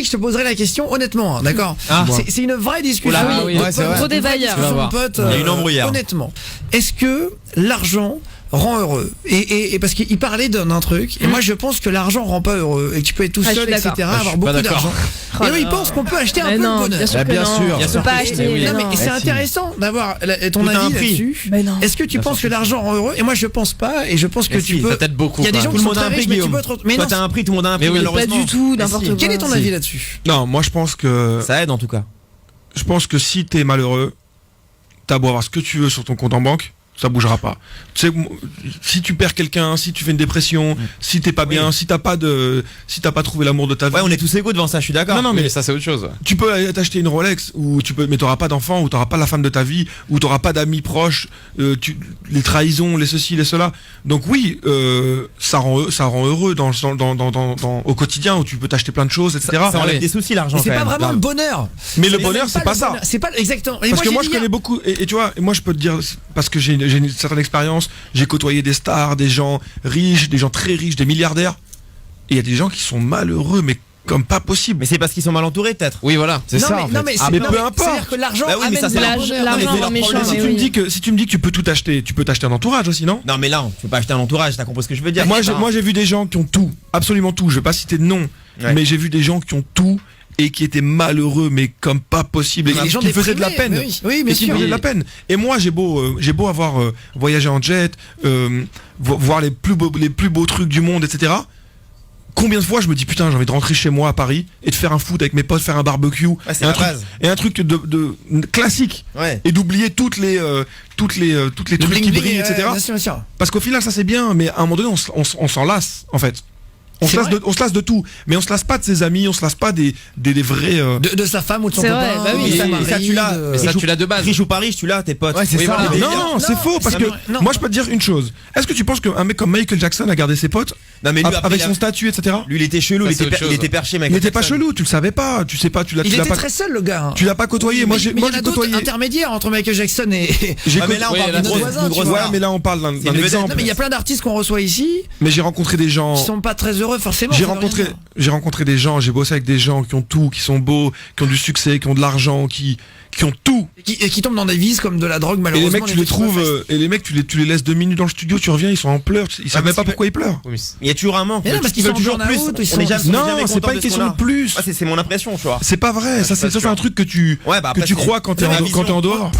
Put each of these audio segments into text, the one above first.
Je te poserai la question honnêtement, hein, d'accord. C'est une vraie discussion. Oula, oui, c'est vrai. Gros débat hier. Pote, Il y a une embrouillère. Honnêtement, est-ce que l'argent rend heureux et parce qu'il parlait d'un truc et moi je pense que l'argent rend pas heureux et que tu peux être tout Ah, je seul suis etc d'accord. avoir beaucoup d'argent et eux ils pensent qu'on peut acheter un peu non, le bonheur. bien sûr que bien non. sûr. On peut pas acheter. Non mais non. c'est intéressant d'avoir ton Tout a un avis prix. là-dessus. Mais non. Est-ce que tu penses que l'argent rend heureux? Et moi je pense pas et je pense que tu peux. Ça t'aide beaucoup. Il y a des gens Tout qui le sont monde a très un prix, riches mais tu Guillaume. peux être. Mais Toi non. t'as un prix, tout le monde a un prix, Mais oui, Pas malheureusement. du tout, Mais n'importe si. quoi. Quel est ton avis là-dessus? Non, moi je pense que Ça aide en tout cas. si t'es malheureux, t'as beau avoir ce que tu veux sur ton compte en banque, ça bougera pas. Tu sais, si tu perds quelqu'un, si tu fais une dépression, si t'es pas bien, Oui. si t'as pas trouvé l'amour de ta vie. Ouais, on est tous égaux devant ça, je suis d'accord. Non, mais Mais ça c'est autre chose. tu peux aller t'acheter une Rolex mais t'auras pas d'enfant, ou t'auras pas la femme de ta vie, ou t'auras pas d'amis proches, les trahisons, les ceci, les cela. Donc oui, ça rend heureux au quotidien où tu peux t'acheter plein de choses, etc. Ça enlève oui. des soucis l'argent. Mais c'est quand pas même. vraiment le bonheur. Mais le C'est bonheur, même c'est pas pas le ça. bonheur. C'est pas exactement. Et Parce que moi j'ai je dit connais beaucoup et tu vois, moi je peux te dire parce que j'ai une certaine expérience, j'ai côtoyé des stars, des gens riches, des gens très riches, des milliardaires, et il y a des gens qui sont malheureux mais comme pas possible. Mais c'est parce qu'ils sont mal entourés peut-être. Oui voilà, c'est non, ça mais, en fait. non, mais, mais non, peu mais importe. c'est-à-dire que l'argent Bah oui, mais amène ça, de c'est la leur- bonheur. non, mais L'argent c'est leur méchant, problème. si mais tu me oui. dis que tu peux tout acheter, tu peux t'acheter un entourage aussi, non? Non mais là, tu peux pas acheter un entourage, t'as compris ce que je veux dire. Moi j'ai vu des gens qui ont tout, absolument tout, je vais pas citer de nom, Ouais. mais j'ai vu des gens qui ont tout et qui étaient malheureux mais comme pas possible et Les gens qui faisaient de la déprimés, peine. mais oui, bien Et qui me sûr. faisaient de la peine. Et moi j'ai beau avoir voyagé en jet, voir les plus beaux trucs du monde, etc. Combien de fois je me dis putain j'ai envie de rentrer chez moi à Paris et de faire un foot avec mes potes, faire un barbecue c'est et, la un truc, base. et un truc de classique Ouais. et d'oublier toutes les trucs Le qui bling-bling, brillent, etc. bien sûr, bien sûr. Parce qu'au final ça c'est bien, mais à un moment donné on s'en lasse en fait. On C'est se lasse de tout, mais on se lasse pas de ses amis, on se lasse pas des vrais. De sa femme ou de son C'est copain. vrai, bah oui, de Et son ça, mari, tu l'as. de- Mais ça tu l'as de base. Riche ou pas riche, tu l'as tes potes. Ouais, c'est Oui, ça. voilà. Non, c'est faux parce que non. moi je peux te dire une chose. Est-ce que tu penses qu'un mec comme Michael Jackson a gardé ses potes Non mais lui après, avec il a- son statut, etc. lui il était chelou, Ça, il c'est était autre chose. il était perché mec. Il n'était pas chelou, tu le savais pas, tu sais pas, tu l'as Il était pas, très seul le gars. hein. tu l'as pas côtoyé. Moi Mais j'ai il y en a d'autres côtoyé. intermédiaires entre Michael Jackson et. J'ai Ah mais là on Oui, parle là, d'une c'est grosse voisin, d'une grosse tu vois. Ouais, star. mais là on parle d'un une vedette. exemple. Non mais il y a plein d'artistes qu'on reçoit ici Mais j'ai rencontré des gens. qui sont pas très heureux forcément. J'ai ça veut rien dire. rencontré des gens, j'ai bossé avec des gens qui ont tout, qui sont beaux, qui ont du succès, qui ont de l'argent, qui ont tout. Et qui tombent dans des vices comme de la drogue Et malheureusement. les mecs, tu les trouves, et les mecs, tu les laisses 2 minutes dans le studio, tu reviens, ils sont en pleurs, ils savent même pas pourquoi ils pleurent. Oui, Il y a toujours un manque. Mais non, parce qu'ils veulent sont toujours en plus. burn-out, ils On est sont- jamais- on est Non, jamais c'est content pas une de ce question qu'on de a. plus. Ouais, c'est mon impression, tu vois. C'est pas vrai, ça je suis pas c'est sûr. un truc que tu Ouais, bah après, crois quand t'es c'est la en vision. dehors.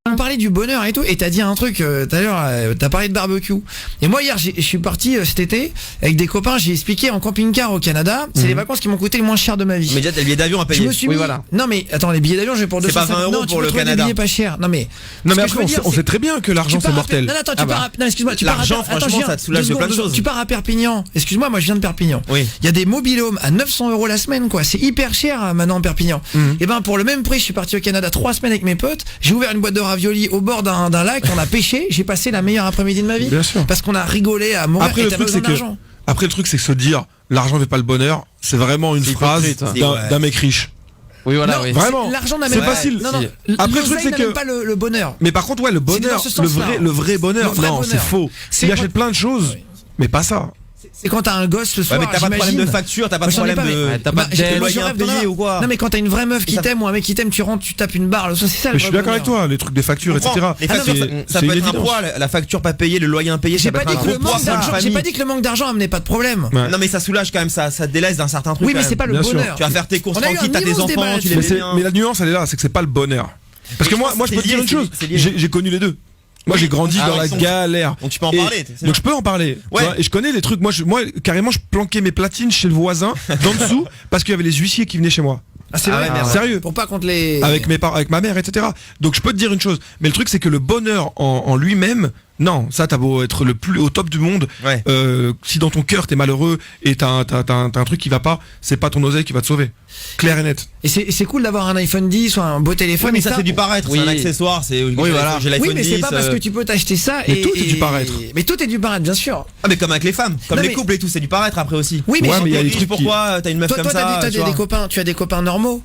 On parlait du bonheur et tout, et t'as dit un truc tout à l'heure, t'as parlé de barbecue. Et moi hier, je suis parti cet été avec des copains, j'ai expliqué en camping-car au Canada, c'est les vacances qui m'ont coûté le moins cher de ma vie. Mais déjà t'as le billet d'avion à Je payer. me suis Oui, mis... voilà. Non mais attends, les billets d'avion, je vais pour C'est pas 250 20 non, euros tu pour peux le trouver Canada. des billets pas chers. Non mais Non ce mais que je après veux dire, on c'est- sait très bien que l'argent tu c'est pars à mortel. Non, attends, tu Ah pars bah. non, excuse-moi, tu pars L'argent, attends, franchement, je viens, ça te soulage 2 de plein de secondes, choses. Tu pars à Perpignan. Excuse-moi, moi je viens de Perpignan. Oui. Il y a des mobil-homes à 900 € la semaine quoi, c'est hyper cher maintenant en Perpignan. Et ben pour le même prix, je suis parti au Canada 3 semaines avec mes potes, j'ai ouvert une boîte de raviolis au bord d'un lac, on a pêché, j'ai passé la meilleure après-midi de ma vie. Bien sûr. Parce qu'on a rigolé à mourir Après et le t'as truc besoin c'est que d'argent. après le truc c'est que se dire l'argent fait pas le bonheur, c'est vraiment une C'est phrase hypocrite, hein. d'un mec riche. Oui voilà, Non, oui. Vraiment. L'argent n'amène C'est pas facile. Non, non. Après, le truc, l'oseille c'est n'amène que- pas le bonheur. Mais par contre ouais le C'est dans bonheur, ce sens-là. le vrai bonheur, Le vrai non c'est bonheur. faux. C'est Il quand- achète plein de choses, mais pas ça. C'est quand t'as un gosse le Ouais, soir, mais t'as pas de problème de j'imagine. facture, t'as pas Moi, de j'en ai problème pas, de. mais- t'as Bah, pas de j'ai- dette, moi, loyer je rêve impayé d'en ou quoi. Non mais quand t'as une vraie meuf qui Ça- t'aime ou un mec qui t'aime, tu rentres, tu tapes une barre, c'est ça le Mais je suis vrai d'accord avec bonheur. toi, les trucs des factures, etc. Les factures, non, ça c'est peut une être un évidence. poids, la facture pas payée, le loyer impayé, J'ai ça peut pas être dit un que gros le poids manque pour une d'argent, j'ai famille. pas dit que le manque d'argent amenait pas de problème. Ouais. Non mais ça soulage quand même, ça te délaisse d'un certain truc. Oui, mais quand c'est même. pas le Bien sûr. bonheur. Tu vas faire tes courses On a eu un tranquilles, t'as tes immense débat enfants, tu les là-dessus. mets bien. Mais la nuance elle est là, c'est que c'est pas le bonheur. Parce que Mais moi je pense je que peux te c'est dire lié, une chose, c'est lié. j'ai connu les deux. Moi j'ai grandi Ah dans ouais, la donc- galère. Donc tu peux en Et- parler. c'est Donc sûr. je peux en parler. tu Ouais. vois, et je connais les trucs. Moi carrément je planquais mes platines chez le voisin d'en dessous parce qu'il y avait les huissiers qui venaient chez moi. Ah, c'est Ah vrai, ouais, merde. Sérieux. Pour pas contre les. Avec mes parents, avec ma mère, etc. Donc je peux te dire une chose. Mais le truc c'est que le bonheur en lui-même, non, ça t'as beau être le plus au top du monde. Ouais. Si dans ton cœur t'es malheureux et t'as un truc qui va pas, c'est pas ton oseille qui va te sauver. Clair et net. Et c'est cool d'avoir un iPhone 10 ou un beau téléphone. Ouais, mais et ça c'est du paraître, Oui. c'est un accessoire, c'est Oui, voilà. j'ai l'iPhone Oui, mais c'est 10, pas parce que tu peux t'acheter ça. Mais tout est du paraître. Mais tout est du paraître, bien sûr. Ah mais comme avec les femmes, comme Non, les mais- couples et tout, c'est du paraître après aussi. Oui, mais Ouais, mais il y a T'es des riche, trucs qui- pourquoi t'as une meuf toi, comme toi, ça t'as tu des vois. copains, tu as des copains normaux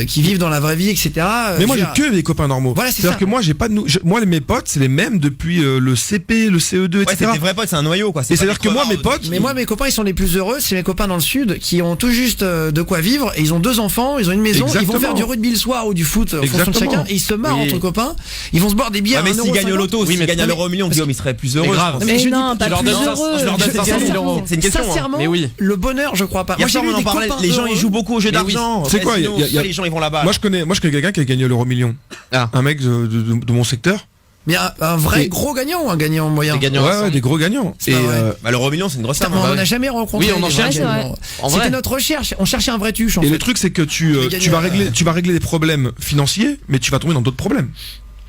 qui vivent dans la vraie vie, etc. Mais moi Je j'ai veux dire, que des copains normaux. Voilà, c'est C'est-à-dire ça. que moi j'ai pas de moi mes potes c'est les mêmes depuis lui le CP, le CE2, Ouais, etc. c'est des vrais potes, c'est un noyau quoi. Et c'est-à-dire que moi, mes potes, Mais moi, mes copains, ils sont les plus heureux. C'est mes copains dans le sud qui ont tout juste de quoi vivre. Et ils ont 2 enfants, ils ont une maison. Ils vont faire du rugby le soir ou du foot en fonction de chacun. Et ils se marrent entre copains. Ils vont se boire des bières. mais s'ils gagnent au loto, s'ils gagnent à l'euro million, Guillaume, il serait plus heureux. grave. Mais je non, dis, pas leur plus donne heureux. je leur donne 500 000 euros. C'est une question. Sincèrement, Mais oui. le bonheur, je crois pas. Hier Moi, j'ai soir, vu on en des parlait. copains Les gens, ils heureux. jouent beaucoup au jeu Mais oui. d'argent. C'est quoi, Sinon, y a- les gens, ils vont là-bas. moi je connais quelqu'un qui a gagné l'euro million. Ah. Un mec de mon secteur. Mais un vrai Et- gros gagnant ou un gagnant moyen? Des gagnants. Ouais, des gros gagnants. C'est pas vrai. Bah, l'euro million, c'est une grosse Putain, somme. mais on hein. n'en a jamais rencontré. Oui, on en des cherche, gens c'est vrai. gagnants. En C'était vrai. notre recherche. On cherchait un vrai tuche en Et fait. le truc c'est que tu gagner, vas régler des problèmes financiers, mais tu vas tomber dans d'autres problèmes.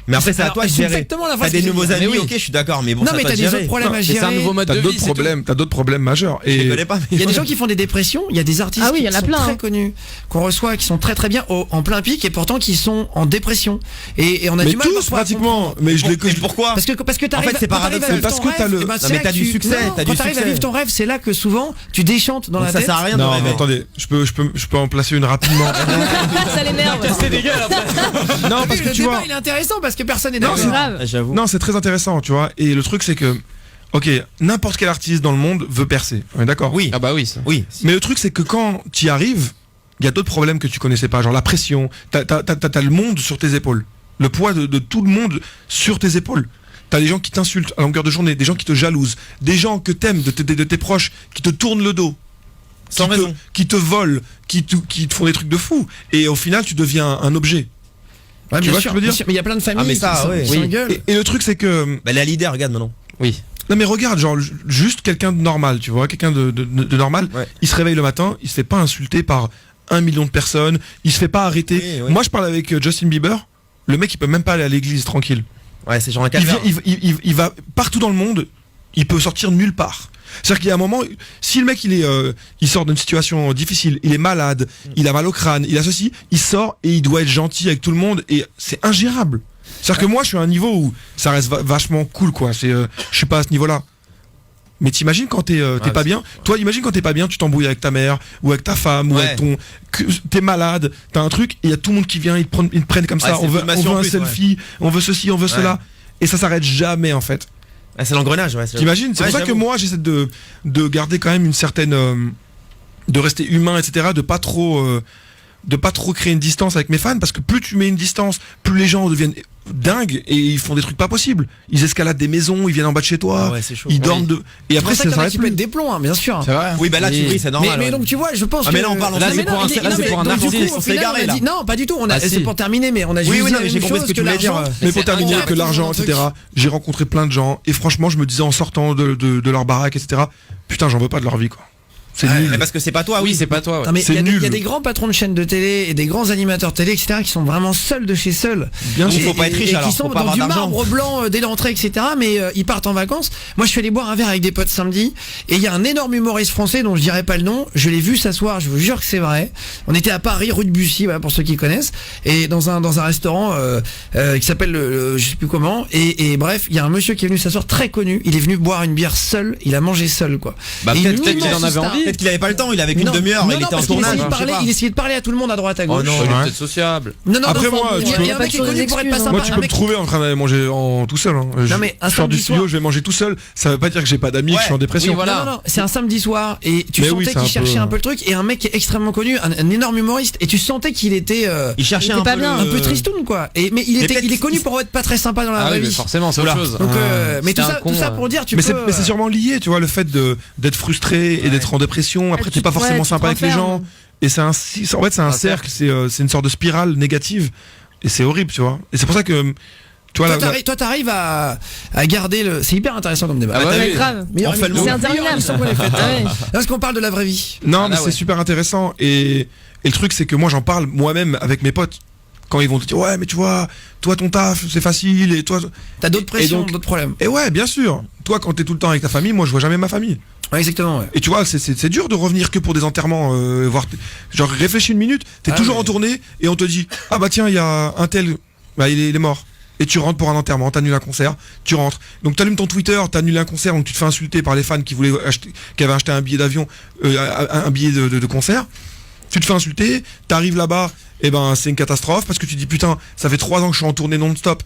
Mais après, c'est à Alors, toi de c'est gérer. exactement la T'as phrase des que j'ai nouveaux dit. amis, Mais oui. ok, je suis d'accord, mais bon, Non, ça mais doit t'as te des gérer. autres problèmes à Mais c'est un gérer. nouveau mode T'as de d'autres vie. c'est problèmes, t'as d'autres problèmes majeurs. Je les Et connais pas, mais Il y a des gens qui font des dépressions, il y a des artistes Ah oui, il y qui en a sont plein, très hein. connus, qu'on reçoit, qui sont très très bien en plein pic et pourtant qui sont en dépression. Et on a mais du mal tous parfois à pratiquement. comprendre. Mais je les Mais pourquoi Parce que t'arrives, En fait, c'est quand t'arrives à paradoxal, vivre parce ton que t'as rêve, le- eh ben, Non, c'est mais là t'as que du tu- succès, non, t'as quand du t'arrives à succès. vivre ton rêve, c'est là que souvent tu déchantes dans Donc la ça tête. sert à rien de Non, mais rêver. attendez, je peux en placer une rapidement. Ça l'énerve. C'est dégueulasse après. Non, parce que Le tu débat vois. il est intéressant parce que personne n'est Non, d'accord. c'est Grave. J'avoue. Non, c'est très intéressant, tu vois. Et le truc, c'est que, ok, n'importe quel artiste dans le monde veut percer. On est d'accord? Oui, Ah bah oui. Ça. oui. Mais le truc, c'est que quand tu y arrives, il y a d'autres problèmes que tu connaissais pas, genre la pression. T'as le monde sur tes épaules. Le poids de tout le monde sur tes épaules. T'as des gens qui t'insultent à longueur de journée, des gens qui te jalousent, des gens que t'aimes, de tes proches, qui te tournent le dos. Sans qui raison. qui te volent, qui te font des trucs de fou. Et au final, tu deviens un objet. Ouais, Tu bien vois sûr, ce que je veux bien dire sûr, mais il y a plein de familles Ah, mais ça, qui ouais. s'engueulent. Et le truc, c'est que. Bah, la leader, regarde maintenant. Oui. Non mais regarde, genre juste quelqu'un de normal, tu vois, quelqu'un de normal, Ouais. il se réveille le matin, il se fait pas insulter par 1 million de personnes, il se fait pas arrêter. Oui, oui. Moi je parle avec Justin Bieber, le mec il peut même pas aller à l'église tranquille. Ouais, c'est genre un Il, vient- calvaire. il va partout dans le monde, il peut sortir nulle part. C'est-à-dire qu'il y a un moment, si le mec il sort d'une situation difficile, il est malade, il a mal au crâne, il a ceci, il sort et il doit être gentil avec tout le monde et c'est ingérable. C'est-à-dire que moi je suis à un niveau où ça reste vachement cool quoi, je suis pas à ce niveau-là. Mais t'imagines quand t'es pas bien, toi imagine quand t'es pas bien, tu t'embrouilles avec ta mère ou avec ta femme ou Ouais. avec t'es malade, t'as un truc, et il y a tout le monde qui vient, ils te prennent comme Ouais, ça, c'est on veut filmation en un plus, selfie, on veut ceci, on veut cela, et ça s'arrête jamais en fait. Ah, c'est l'engrenage, ouais. T'imagines? C'est Ouais, pour ça que j'avoue. moi j'essaie de garder quand même une certaine de rester humain, etc. De pas trop créer une distance avec mes fans, parce que plus tu mets une distance, plus les gens deviennent dingues et ils font des trucs pas possibles. Ils escaladent des maisons, ils viennent en bas de chez toi, Ah ouais, c'est chaud. ils Oui. dorment de. Et après C'est pour ça qu'il y ça en a s'arrête qui plus. pètent des plombs, hein, bien sûr. C'est vrai. Oui, bah là, tu Oui. ris, c'est normal. Mais ouais. donc tu vois, je pense Ah, que mais là, on parle en Là, sérieux. c'est pour un- il est- là, non, c'est mais pour un donc, du artiste. coup, au On s'est final, on a égaré, là. dit- Non, pas du tout. Ah, C'est si. pour terminer, mais on a juste Oui, oui, dit non, la mais j'ai même compris chose ce que tu voulais dire. l'argent. Mais Mais pour c'est terminer un avec truc, l'argent, un truc. etc. J'ai rencontré plein de gens et franchement je me disais en sortant de leur baraque, etc. Putain, j'en veux pas de leur vie quoi. C'est Ouais, nul. mais parce que c'est pas toi, Oui, oui. c'est pas toi. ouais. Non, mais C'est il y a nul. des grands patrons de chaînes de télé et des grands animateurs télé, etc., qui sont vraiment seuls de chez seuls. Bien Il sûr. faut pas être riche, et alors, qui sont faut pas dans avoir du d'argent. marbre blanc dès l'entrée, etc., mais ils partent en vacances. Moi, je suis allé boire un verre avec des potes samedi, et il y a un énorme humoriste français dont je dirais pas le nom. Je l'ai vu s'asseoir, je vous jure que c'est vrai. On était à Paris, rue de Bussy, voilà, pour ceux qui connaissent, et dans un restaurant qui s'appelle je sais plus comment. Et bref, il y a un monsieur qui est venu s'asseoir, très connu. Il est venu boire une bière seul. Il a mangé seul, quoi. Bah, Et peut-être une qu'il en immense avait star. envie. Peut-être qu'il avait pas le temps, il avait qu'une Non, demi-heure, non, il non, était en parce qu'il tournage. essayait de je sais parler- pas. il essayait de parler à tout le monde à droite à gauche. Oh non. Il est Ouais. peut-être sociable. Non, non, Après, non, moi, il y a- tu il y a un peux- mec qui est connu pour être pas Moi, sympa. Moi, tu un peux me mec- trouver en train d'aller manger tout seul. Hein. Non, mais un je sors du samedi studio, soir. je vais manger tout seul. Ça veut pas dire que j'ai pas d'amis, que je suis en dépression. Oui, voilà. Non, non, c'est un samedi soir et tu Mais sentais oui, c'est qu'il un cherchait peu- un peu le truc, et un mec qui est extrêmement connu, un énorme humoriste, et tu sentais qu'il était Il cherchait Il était un pas peu bien. le- un peu tristoun, quoi. Mais il peut-être est connu pour être pas très sympa dans la Ah vraie oui, mais vie. forcément, c'est autre Oula. chose. Donc, mais C'était tout un ça, con, tout ça pour dire, tu Mais peux. c'est sûrement lié, tu vois, le fait d'être frustré et d'être en dépression. Après, t'es pas forcément tu te sympa avec les renfermes. gens. Et c'est en fait, c'est un cercle, c'est une sorte de spirale négative. Et c'est horrible, tu vois. Et c'est pour ça que, tu vois, Toi, t'arrives à garder le. C'est hyper intéressant comme débat. Ah ouais, t'as oui. vu Grave. Meilleure On fait le émission- C'est mot. interminable. meilleure émission qu'on ait faite. Ah ouais. Parce qu'on parle de la vraie vie. non, Ah mais là, c'est ouais. super intéressant. Et le truc, c'est que moi, j'en parle moi-même avec mes potes. Quand ils vont te dire, ouais, mais tu vois, toi, ton taf, c'est facile, et toi. T'as d'autres pressions, donc- d'autres problèmes. Et ouais, bien sûr. Toi, quand t'es tout le temps avec ta famille, moi, je vois jamais ma famille. Ouais, exactement, ouais. Et tu vois, c'est dur de revenir que pour des enterrements, genre réfléchis une minute, t'es Ah, toujours mais- en tournée et on te dit, ah bah tiens, il y a un tel, bah il est mort. Et tu rentres pour un enterrement, t'annules un concert, tu rentres. Donc t'allumes ton Twitter, t'annules un concert, donc tu te fais insulter par les fans qui avaient acheté un billet d'avion, un billet de concert. Tu te fais insulter, t'arrives là-bas, et ben c'est une catastrophe parce que tu dis putain, ça fait 3 ans que je suis en tournée non-stop,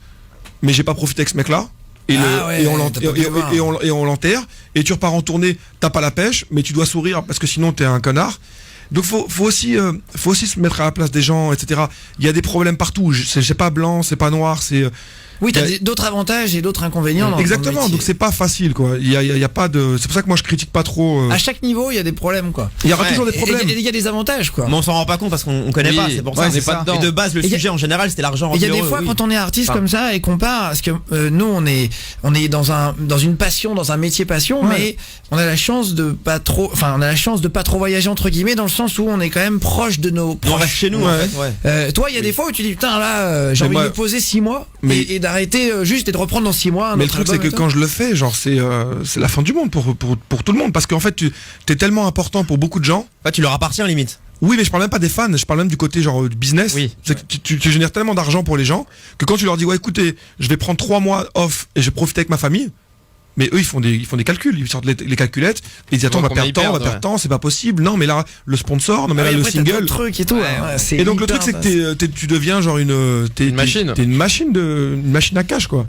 mais j'ai pas profité avec ce mec-là. Et, Ah ouais, et on t'as pas pu le voir. et on l'enterre et tu repars en tournée, t'as pas la pêche, mais tu dois sourire parce que sinon t'es un connard. Donc faut aussi se mettre à la place des gens, etc. Il y a des problèmes partout. C'est pas blanc, c'est pas noir, c'est Oui, t'as il y a- d'autres avantages et d'autres inconvénients. Dans le exactement. métier. Donc c'est pas facile quoi. Il y a pas de. C'est pour ça que moi je critique pas trop. À chaque niveau, il y a des problèmes, quoi. Il y aura Ouais. toujours des Et problèmes. il y a des avantages, quoi. Mais on s'en rend pas compte parce qu'on connaît Oui. pas, c'est pour Ouais, ça. on n'est c'est pas ça. dedans. Et de base, le Et y a- sujet en général, c'était l'argent. Et il y a rendu des heureux, fois oui. quand on est artiste Enfin, comme ça et qu'on part, parce que nous on est dans une passion, dans un métier passion, Ouais. mais on a la chance de pas trop voyager entre guillemets, dans le sens où on est quand même proche de nos on proches. reste chez nous, en Ouais. fait, ouais. Toi, il y a des fois où tu dis putain là, j'ai Mais envie moi- de me poser 6 mois Mais- et d'arrêter juste et de reprendre dans 6 mois. un Mais le autre truc c'est album que et tout. quand je le fais, genre c'est la fin du monde pour tout le monde parce qu'en fait t'es tellement important pour beaucoup de gens. Bah, tu leur appartiens limite. Oui, mais je parle même pas des fans, je parle même du côté genre du business. Oui. C'est que tu génères tellement d'argent pour les gens que quand tu leur dis ouais écoutez, je vais prendre 3 mois off et je vais profiter avec ma famille. Mais eux ils font des calculs, ils sortent les calculettes, et ils disent attends on va Combien perdre ils temps, on va perdent, perdre temps, c'est pas possible. Non mais là le sponsor, non mais Ah là oui, le après, t'as single. d'autres trucs et tout. C'est Et donc le hyper truc c'est que tu deviens genre une Une machine. T'es une machine à cash quoi.